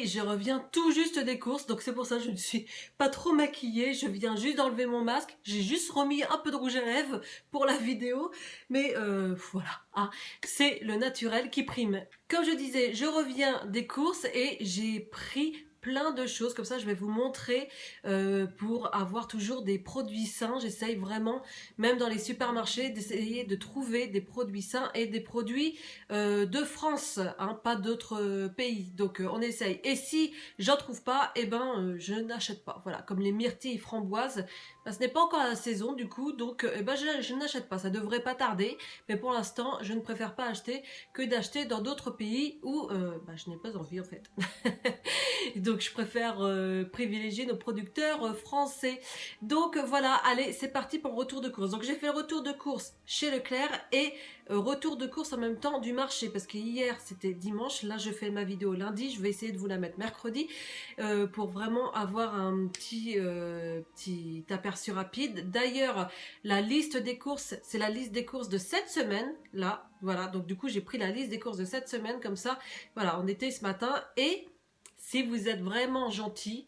je reviens tout juste des courses, donc c'est pour ça que je ne suis pas trop maquillée, je viens juste d'enlever mon masque, j'ai juste remis un peu de rouge à lèvres pour la vidéo, mais voilà, hein, c'est le naturel qui prime. Comme je disais, je reviens des courses et j'ai pris plein de choses, comme ça je vais vous montrer pour avoir toujours des produits sains. J'essaye vraiment, même dans les supermarchés, d'essayer de trouver des produits sains et des produits de France, hein, pas d'autres pays. Donc on essaye. Et si j'en trouve pas, eh ben je n'achète pas. Voilà, comme les myrtilles framboises, ben, ce n'est pas encore la saison du coup, donc eh ben, je n'achète pas. Ça devrait pas tarder, mais pour l'instant, je ne préfère pas acheter que d'acheter dans d'autres pays où ben, je n'ai pas envie en fait. Donc je préfère privilégier nos producteurs français. Donc voilà, allez, c'est parti pour le retour de course. Donc j'ai fait le retour de course chez Leclerc et retour de course en même temps du marché, parce que hier c'était dimanche, là je fais ma vidéo lundi, je vais essayer de vous la mettre mercredi pour vraiment avoir un petit aperçu rapide. D'ailleurs, la liste des courses, c'est la liste des courses de cette semaine, là, voilà, donc du coup j'ai pris la liste des courses de cette semaine, comme ça, voilà, on était ce matin, et si vous êtes vraiment gentil,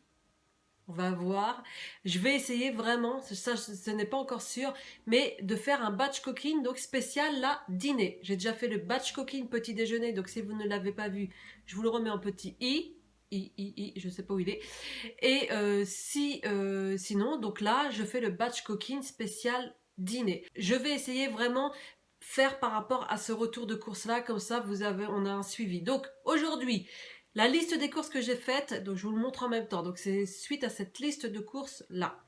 on va voir. Je vais essayer vraiment, ça ce n'est pas encore sûr, mais de faire un batch cooking, donc spécial là, dîner. J'ai déjà fait le batch cooking petit déjeuner, donc si vous ne l'avez pas vu, je vous le remets en petit i, je sais pas où il est. Et sinon, donc là, je fais le batch cooking spécial dîner. Je vais essayer vraiment faire par rapport à ce retour de course là, comme ça on a un suivi. Donc aujourd'hui, la liste des courses que j'ai faites, donc je vous le montre en même temps. Donc c'est suite à cette liste de courses là.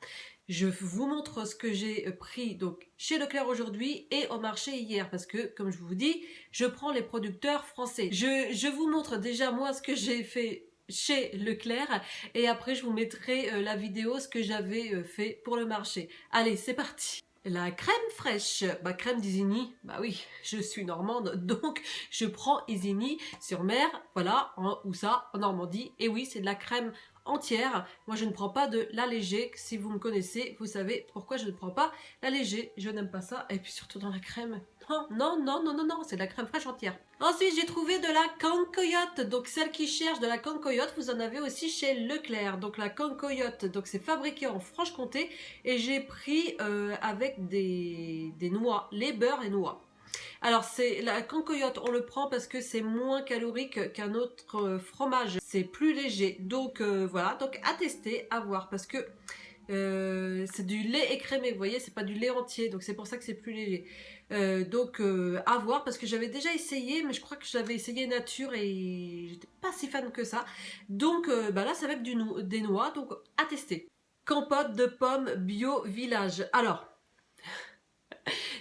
Je vous montre ce que j'ai pris donc chez Leclerc aujourd'hui et au marché hier, parce que comme je vous dis, je prends les producteurs français. Je vous montre déjà moi ce que j'ai fait chez Leclerc et après je vous mettrai la vidéo ce que j'avais fait pour le marché. Allez, c'est parti. La crème fraîche, crème d'Isigny, bah oui, je suis normande, donc je prends Isigny sur mer, voilà, où ça, en Normandie, et oui, c'est de la crème entière. Moi, je ne prends pas de l'allégé, si vous me connaissez, vous savez pourquoi je ne prends pas l'allégé, je n'aime pas ça, et puis surtout dans la crème, non, c'est de la crème fraîche entière. Ensuite, j'ai trouvé de la cancoyote, donc celle qui cherche de la cancoyote, vous en avez aussi chez Leclerc, donc la cancoyote, donc c'est fabriqué en Franche-Comté, et j'ai pris avec des noix, lait, beurre et noix. Alors c'est la cancoyote, on le prend parce que c'est moins calorique qu'un autre fromage, c'est plus léger, donc voilà, donc à tester, à voir, parce que c'est du lait écrémé, vous voyez, c'est pas du lait entier, donc c'est pour ça que c'est plus léger. Donc à voir, parce que j'avais déjà essayé, mais je crois que j'avais essayé nature et j'étais pas si fan que ça. Donc là, ça va être des noix, donc à tester. Compote de pommes bio village. Alors,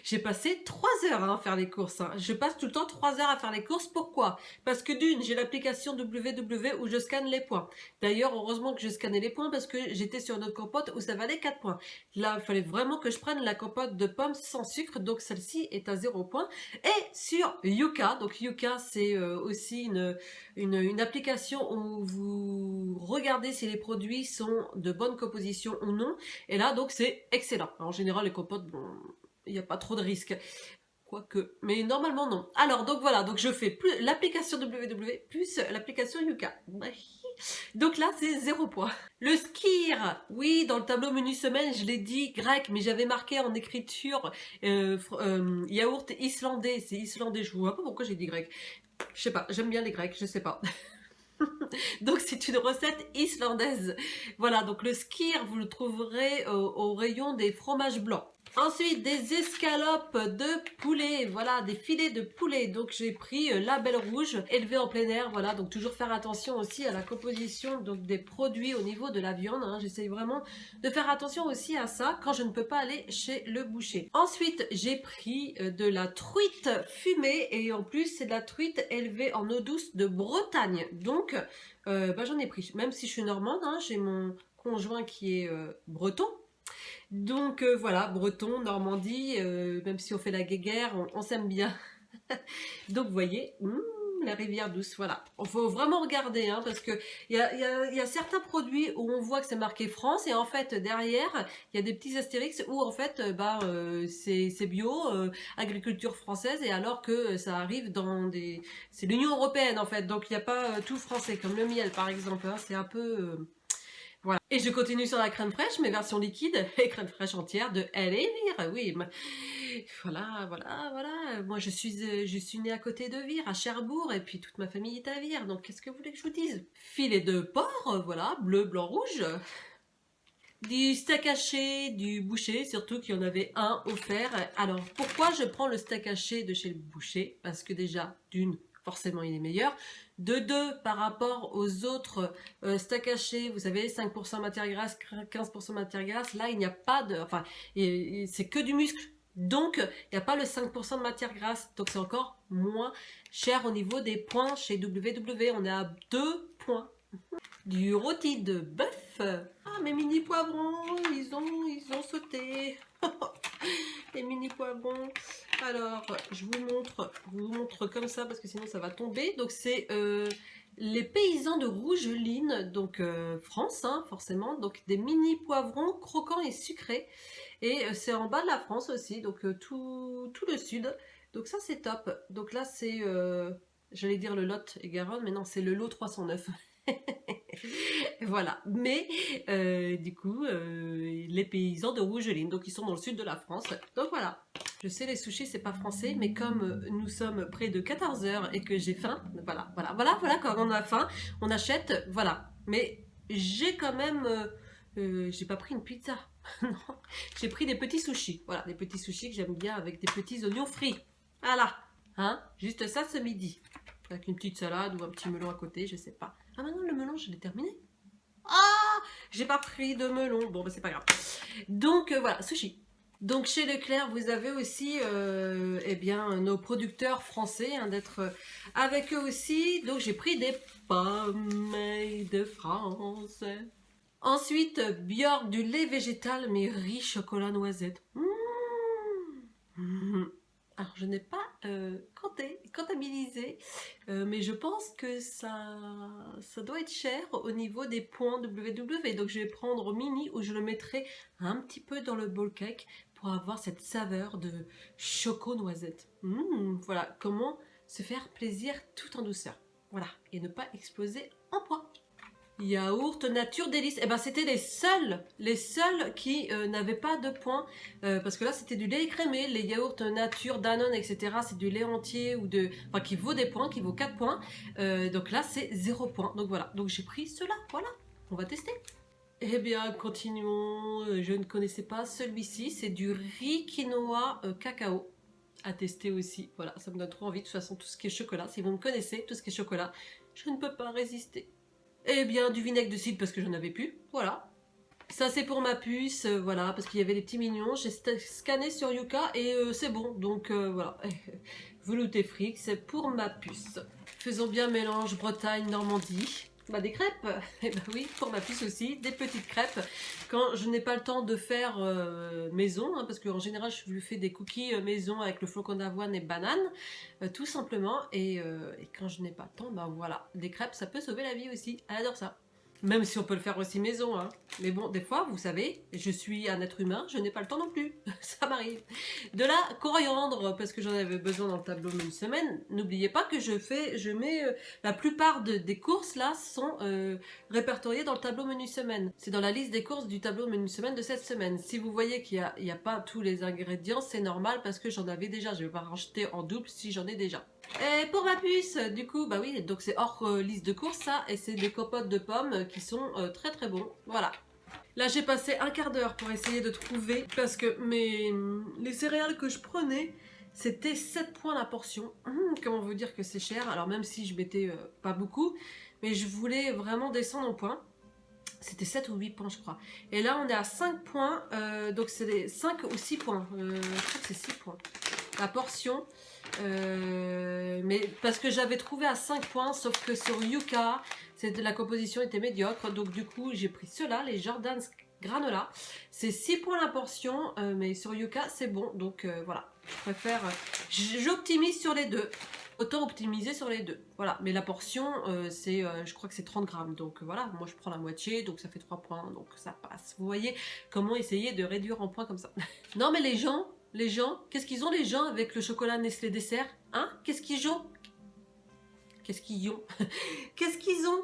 j'ai passé 3 heures à faire les courses. Hein. Je passe tout le temps 3 heures à faire les courses. Pourquoi? Parce que d'une, j'ai l'application WW où je scanne les points. D'ailleurs, heureusement que je scannais les points parce que j'étais sur une autre compote où ça valait 4 points. Là, il fallait vraiment que je prenne la compote de pommes sans sucre. Donc celle-ci est à 0 points. Et sur Yuka, donc Yuka c'est aussi une application où vous regardez si les produits sont de bonne composition ou non. Et là, donc c'est excellent. En général, les compotes, bon, il n'y a pas trop de risques. Quoique, mais normalement non. Alors, donc voilà, donc je fais plus l'application WW plus l'application Yuka. Donc là, c'est 0 point. Le skir, oui, dans le tableau menu semaine, je l'ai dit grec, mais j'avais marqué en écriture yaourt islandais. C'est islandais, je vois pas pourquoi j'ai dit grec. Je sais pas, j'aime bien les grecs, je sais pas. Donc c'est une recette islandaise. Voilà, donc le skir, vous le trouverez au rayon des fromages blancs. Ensuite, des escalopes de poulet, voilà, des filets de poulet. Donc j'ai pris label rouge, élevé en plein air, voilà. Donc toujours faire attention aussi à la composition donc des produits au niveau de la viande. Hein. J'essaye vraiment de faire attention aussi à ça quand je ne peux pas aller chez le boucher. Ensuite, j'ai pris de la truite fumée et en plus c'est de la truite élevée en eau douce de Bretagne. Donc j'en ai pris, même si je suis normande, hein, j'ai mon conjoint qui est breton. Donc voilà, Breton, Normandie, même si on fait la guéguerre, on s'aime bien. Donc vous voyez, les rivières douces, voilà. Il faut vraiment regarder, hein, parce que il y a certains produits où on voit que c'est marqué France, et en fait, derrière, il y a des petits astérix où, en fait, c'est bio, agriculture française, et alors que ça arrive dans des... C'est l'Union Européenne, en fait, donc il n'y a pas tout français, comme le miel, par exemple, hein, c'est un peu... Voilà. Et je continue sur la crème fraîche, mes versions liquides, et crème fraîche entière de Vire. Oui, voilà. Moi, je suis née à côté de Vire, à Cherbourg, et puis toute ma famille est à Vire. Donc, qu'est-ce que vous voulez que je vous dise? Filet de porc, voilà, bleu, blanc, rouge. Du steak haché, du boucher, surtout qu'il y en avait un offert. Alors, pourquoi je prends le steak haché de chez le boucher? Parce que déjà, d'une, forcément, il est meilleur. De deux, par rapport aux autres steaks hachés, vous savez, 5% matière grasse, 15% matière grasse, là, il n'y a pas de... Enfin, c'est que du muscle. Donc, il n'y a pas le 5% de matière grasse. Donc, c'est encore moins cher au niveau des points chez WW. On est à 2 points. Du rôti de bœuf. Ah, mes mini poivrons, ils ont sauté. Les mini poivrons. Alors, je vous montre comme ça parce que sinon ça va tomber. Donc, c'est les paysans de Rougeline, donc France, hein, forcément. Donc, des mini poivrons croquants et sucrés. Et c'est en bas de la France aussi, donc tout le sud. Donc, ça, c'est top. Donc, là, c'est, j'allais dire le Lot et Garonne, mais non, c'est le lot 309. Voilà, mais du coup, les paysans de Rougeline, donc ils sont dans le sud de la France. Donc voilà, je sais les sushis c'est pas français, mais comme nous sommes près de 14 h et que j'ai faim, voilà, quand on a faim, on achète, voilà. Mais j'ai quand même, j'ai pas pris une pizza, non, j'ai pris des petits sushis, voilà, des petits sushis que j'aime bien avec des petits oignons frits, voilà, hein, juste ça ce midi. Avec une petite salade ou un petit melon à côté, je sais pas. Ah maintenant le melon, je l'ai terminé. Ah, j'ai pas pris de melon. Bon, bah, c'est pas grave. Donc voilà, sushi. Donc chez Leclerc, vous avez aussi eh bien, nos producteurs français, hein, d'être avec eux aussi. Donc j'ai pris des pommes de France. Ensuite, Björk, du lait végétal mais riche chocolat noisette. Alors, je n'ai pas comptabilisé, mais je pense que ça doit être cher au niveau des points WW. Donc, je vais prendre mini où je le mettrai un petit peu dans le bowl cake pour avoir cette saveur de choco-noisette. Voilà, comment se faire plaisir tout en douceur. Voilà, et ne pas exploser en poids. Yaourt nature délice. Eh ben c'était les seuls qui n'avaient pas de points parce que là c'était du lait écrémé, les yaourts nature, Danone, etc. C'est du lait entier ou enfin qui vaut des points, qui vaut 4 points. Donc là c'est 0 points. Donc voilà. Donc j'ai pris cela. Voilà. On va tester. Eh bien continuons. Je ne connaissais pas celui-ci. C'est du riz quinoa cacao. À tester aussi. Voilà, ça me donne trop envie. De toute façon tout ce qui est chocolat. Si vous me connaissez, tout ce qui est chocolat, je ne peux pas résister. Eh bien, du vinaigre de cidre parce que j'en avais plus. Voilà. Ça, c'est pour ma puce. Voilà, parce qu'il y avait des petits mignons. J'ai scanné sur Yuka et c'est bon. Donc, voilà. Velouté fric, c'est pour ma puce. Faisons bien mélange Bretagne-Normandie. Bah, des crêpes. Eh ben oui, pour ma puce aussi. Des petites crêpes. Quand je n'ai pas le temps de faire maison, hein, parce qu'en général, je lui fais des cookies maison avec le flocon d'avoine et banane, tout simplement. Et quand je n'ai pas le temps, bah voilà. Des crêpes, ça peut sauver la vie aussi. Elle adore ça. Même si on peut le faire aussi maison, hein. Mais bon, des fois, vous savez, je suis un être humain, je n'ai pas le temps non plus. Ça m'arrive. De la coriandre, parce que j'en avais besoin dans le tableau menu semaine. N'oubliez pas que je mets la plupart des courses là sont répertoriées dans le tableau menu semaine. C'est dans la liste des courses du tableau menu semaine de cette semaine. Si vous voyez qu'il n'y a pas tous les ingrédients, c'est normal parce que j'en avais déjà. Je ne vais pas racheter en double si j'en ai déjà. Et pour ma puce, du coup, bah oui, donc c'est hors liste de courses ça, et c'est des compotes de pommes qui sont très très bons. Voilà. Là, j'ai passé un quart d'heure pour essayer de trouver, parce que les céréales que je prenais, c'était 7 points la portion. Comment vous dire que c'est cher? Alors même si je mettais pas beaucoup, mais je voulais vraiment descendre en points. C'était 7 ou 8 points, je crois. Et là, on est à 5 points, donc c'est 5 ou 6 points. Je crois que c'est 6 points. La portion... mais parce que j'avais trouvé à 5 points, sauf que sur Yuka, la composition était médiocre, donc du coup j'ai pris ceux-là, les Jordan's Granola. C'est 6 points la portion, mais sur Yuka c'est bon, donc voilà. Je préfère, j'optimise sur les deux. autant optimiser sur les deux. Voilà, mais la portion, c'est, je crois que c'est 30 grammes. Donc voilà, moi je prends la moitié, donc ça fait 3 points, donc ça passe. Vous voyez comment essayer de réduire en points comme ça. Non mais les gens, qu'est-ce qu'ils ont les gens avec le chocolat Nestlé dessert? Hein? Qu'est-ce qu'ils ont? Qu'est-ce qu'ils ont? Qu'est-ce qu'ils ont?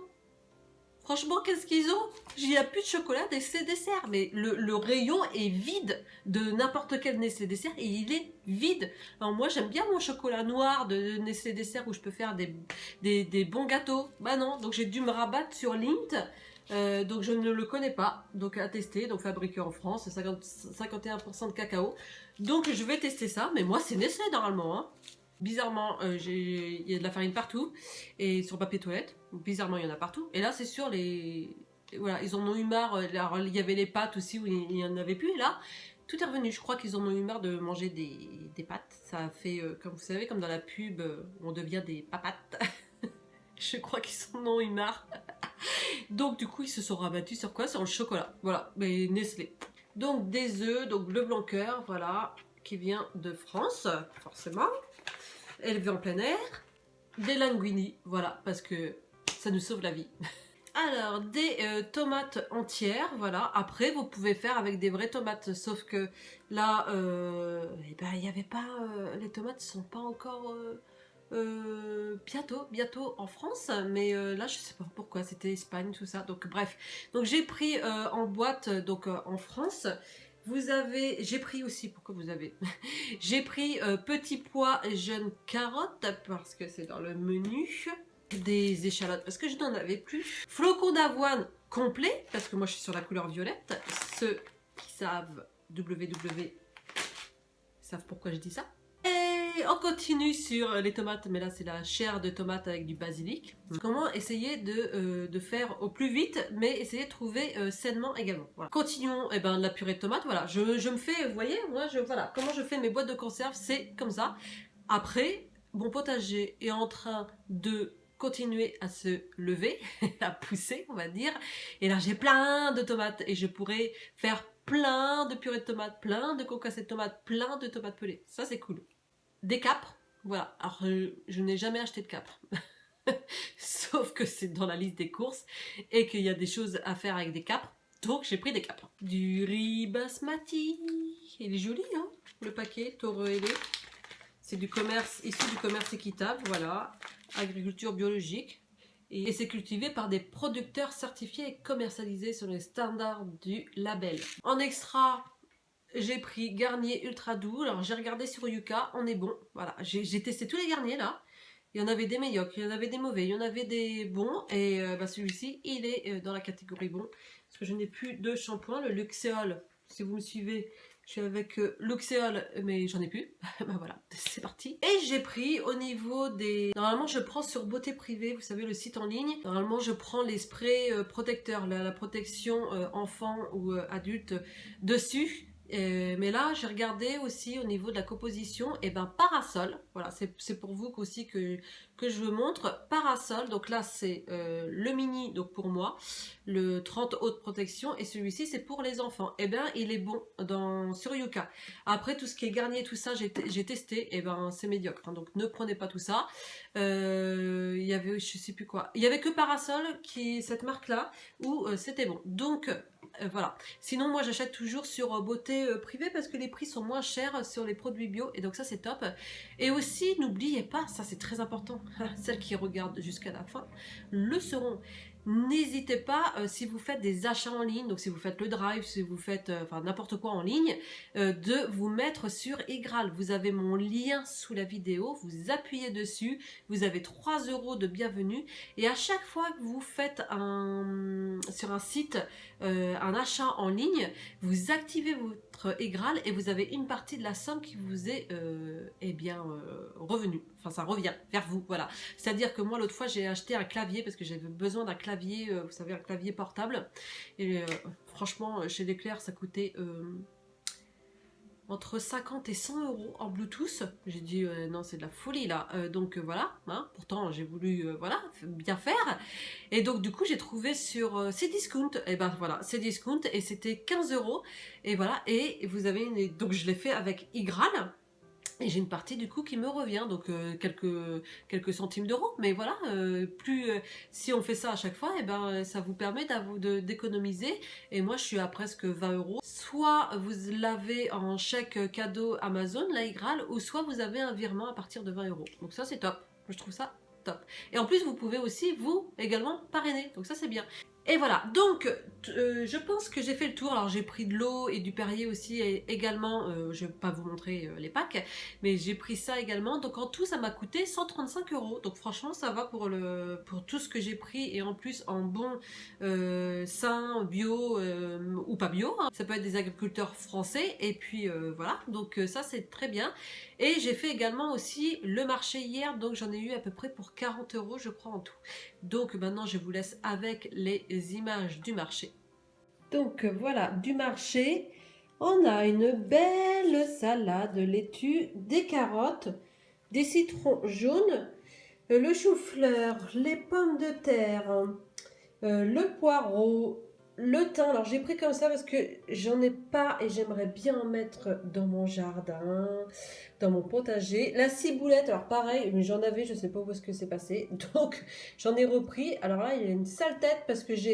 Franchement, qu'est-ce qu'ils ont? Il n'y a plus de chocolat Nestlé dessert, mais le rayon est vide de n'importe quel Nestlé dessert et il est vide. Alors moi, j'aime bien mon chocolat noir de Nestlé dessert où je peux faire des bons gâteaux. Bah non, donc j'ai dû me rabattre sur Lindt. Donc je ne le connais pas, donc à tester, donc fabriqué en France, 51% de cacao. Donc je vais tester ça, mais moi c'est Nestlé normalement, hein. Bizarrement, il y a de la farine partout, et sur papier toilette, bizarrement il y en a partout. Et là c'est sur les... Voilà, ils en ont eu marre, alors, il y avait les pâtes aussi où il n'y en avait plus, et là, tout est revenu. Je crois qu'ils en ont eu marre de manger des pâtes. Ça a fait, comme vous savez, comme dans la pub, on devient des papates. Je crois qu'ils en ont eu marre. Donc du coup, ils se sont rabattus sur quoi? Sur le chocolat. Voilà, mais Nestlé. Donc des œufs, donc bleu blanc cœur, voilà, qui vient de France, forcément. Élevé en plein air. Des linguini, voilà, parce que ça nous sauve la vie. Alors, des tomates entières, voilà. Après, vous pouvez faire avec des vraies tomates, sauf que là, eh ben, il n'y avait pas... les tomates ne sont pas encore... bientôt en France, mais là je sais pas pourquoi, c'était Espagne tout ça, donc bref, donc j'ai pris en boîte, donc en France, j'ai pris aussi, pourquoi vous avez j'ai pris petits pois et jeunes carottes, parce que c'est dans le menu, des échalotes, parce que je n'en avais plus, flocons d'avoine complet, parce que moi je suis sur la couleur violette, ceux qui savent savent pourquoi je dis ça. Et on continue sur les tomates, mais là c'est la chair de tomate avec du basilic. Comment essayer de faire au plus vite, mais essayer de trouver sainement également. Voilà. Continuons, eh ben, la purée de tomate, voilà. Je me fais, vous voyez, moi, voilà, comment je fais mes boîtes de conserve, c'est comme ça. Après, mon potager est en train de continuer à se lever, à pousser, on va dire. Et là j'ai plein de tomates et je pourrais faire plein de purée de tomates, plein de concassés de tomates, plein de tomates pelées. Ça c'est cool. Des capres, voilà. Alors, je n'ai jamais acheté de capres. Sauf que c'est dans la liste des courses et qu'il y a des choses à faire avec des capres. Donc, j'ai pris des capres. Du riz basmati. Il est joli, hein, le paquet, taureau ailé. C'est du commerce, issu du commerce équitable, voilà. Agriculture biologique. Et c'est cultivé par des producteurs certifiés et commercialisés sur les standards du label. En extra... J'ai pris Garnier Ultra Doux. Alors j'ai regardé sur Yuka, on est bon. Voilà, j'ai testé tous les Garniers là. Il y en avait des médiocres, il y en avait des mauvais, il y en avait des bons. Et bah, celui-ci, il est dans la catégorie bon. Parce que je n'ai plus de shampoing. Le Luxéol, si vous me suivez, je suis avec Luxéol, mais j'en ai plus. Bah voilà, c'est parti. Et j'ai pris au niveau des... Normalement, je prends sur Beauté Privée, vous savez, le site en ligne. Normalement, je prends les sprays protecteurs, la protection enfant ou adulte dessus. Mais là, j'ai regardé aussi au niveau de la composition, et ben Parasol, voilà, c'est pour vous aussi que je vous montre. Parasol, donc là c'est le mini, donc pour moi, le 30 haute protection, et celui-ci c'est pour les enfants. Et ben il est bon sur Yuka. Après tout ce qui est Garnier, tout ça, j'ai testé, et ben c'est médiocre, hein, donc ne prenez pas tout ça. Il y avait, je sais plus quoi, il y avait que Parasol, cette marque là, où c'était bon. Donc voilà. Sinon, moi, j'achète toujours sur Beauté Privée parce que les prix sont moins chers sur les produits bio. Et donc ça, c'est top. Et aussi, n'oubliez pas, ça c'est très important, celles qui regardent jusqu'à la fin le sauront. N'hésitez pas, si vous faites des achats en ligne, donc si vous faites le drive, si vous faites enfin n'importe quoi en ligne, de vous mettre sur Igral. Vous avez mon lien sous la vidéo, vous appuyez dessus, vous avez 3 € de bienvenue. Et à chaque fois que vous faites sur un site un achat en ligne, vous activez votre Igral et vous avez une partie de la somme qui vous est revenue. Enfin, ça revient vers vous, voilà. C'est-à-dire que moi, l'autre fois, j'ai acheté un clavier parce que j'avais besoin d'un clavier, vous savez, un clavier portable. Et franchement, chez Leclerc, ça coûtait entre 50 et 100 € en Bluetooth. J'ai dit, non, c'est de la folie, là. Donc, voilà. Hein, pourtant, j'ai voulu, voilà, bien faire. Et donc, du coup, j'ai trouvé sur Cdiscount. Et ben, voilà, Cdiscount. Et c'était 15 €. Et voilà. Et vous avez donc, je l'ai fait avec Igral. Et j'ai une partie du coup qui me revient, donc quelques centimes d'euros. Mais voilà, si on fait ça à chaque fois, et ben, ça vous permet d'économiser. Et moi, je suis à presque 20 euros. Soit vous l'avez en chèque cadeau Amazon, la Igral, ou soit vous avez un virement à partir de 20 euros. Donc ça, c'est top. Je trouve ça top. Et en plus, vous pouvez aussi, vous, également, parrainer. Donc ça, c'est bien. Et voilà, donc je pense que j'ai fait le tour. Alors j'ai pris de l'eau et du Perrier aussi et également, je ne vais pas vous montrer les packs, mais j'ai pris ça également. Donc en tout ça m'a coûté 135 euros. Donc franchement ça va pour tout ce que j'ai pris et en plus en bon sain, bio ou pas bio. Hein. Ça peut être des agriculteurs français et puis voilà, donc ça c'est très bien. Et j'ai fait également aussi le marché hier, donc j'en ai eu à peu près pour 40 euros je crois en tout. Donc maintenant je vous laisse avec les images du marché. Donc voilà, du marché, on a une belle salade, laitue, des carottes, des citrons jaunes, le chou-fleur, les pommes de terre, le poireau, le thym. Alors j'ai pris comme ça parce que j'en ai pas et j'aimerais bien en mettre dans mon jardin, dans mon potager. La ciboulette, alors pareil, mais j'en avais, je sais pas où est-ce que c'est passé, donc j'en ai repris. Alors là, il y a une sale tête parce que je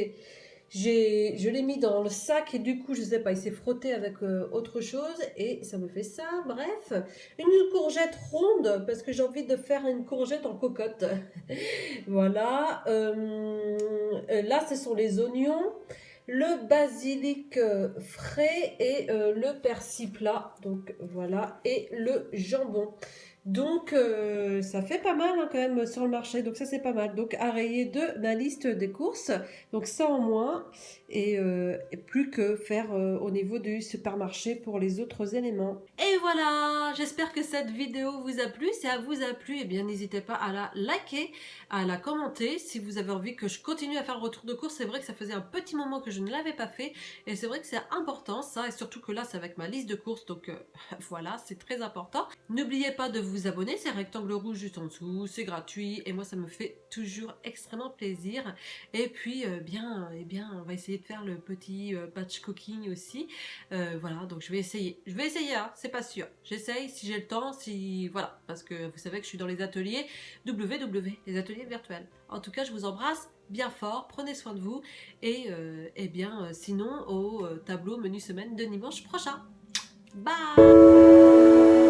l'ai mis dans le sac et du coup, je sais pas, il s'est frotté avec autre chose et ça me fait ça. Bref, une courgette ronde parce que j'ai envie de faire une courgette en cocotte. Voilà. Là, ce sont les oignons, le basilic frais et le persil plat. Donc voilà, et le jambon. Donc ça fait pas mal hein, quand même sur le marché, donc ça c'est pas mal. Donc à rayer de ma liste des courses, donc ça en moins, et plus que faire au niveau du supermarché pour les autres éléments. Et voilà, j'espère que cette vidéo vous a plu. Si elle vous a plu, eh bien n'hésitez pas à la liker, à la commenter. Si vous avez envie que je continue à faire le retour de course, c'est vrai que ça faisait un petit moment que je ne l'avais pas fait, et c'est vrai que c'est important ça, et surtout que là c'est avec ma liste de courses, donc voilà, c'est très important. N'oubliez pas de vous abonner, c'est un rectangle rouge juste en dessous, c'est gratuit et moi ça me fait toujours extrêmement plaisir. Et puis on va essayer de faire le petit batch cooking aussi. Voilà, donc je vais essayer hein, c'est pas sûr. J'essaye si j'ai le temps, si voilà, parce que vous savez que je suis dans les ateliers WW, les ateliers virtuels. En tout cas, je vous embrasse bien fort, prenez soin de vous et sinon au tableau menu semaine de dimanche prochain. Bye.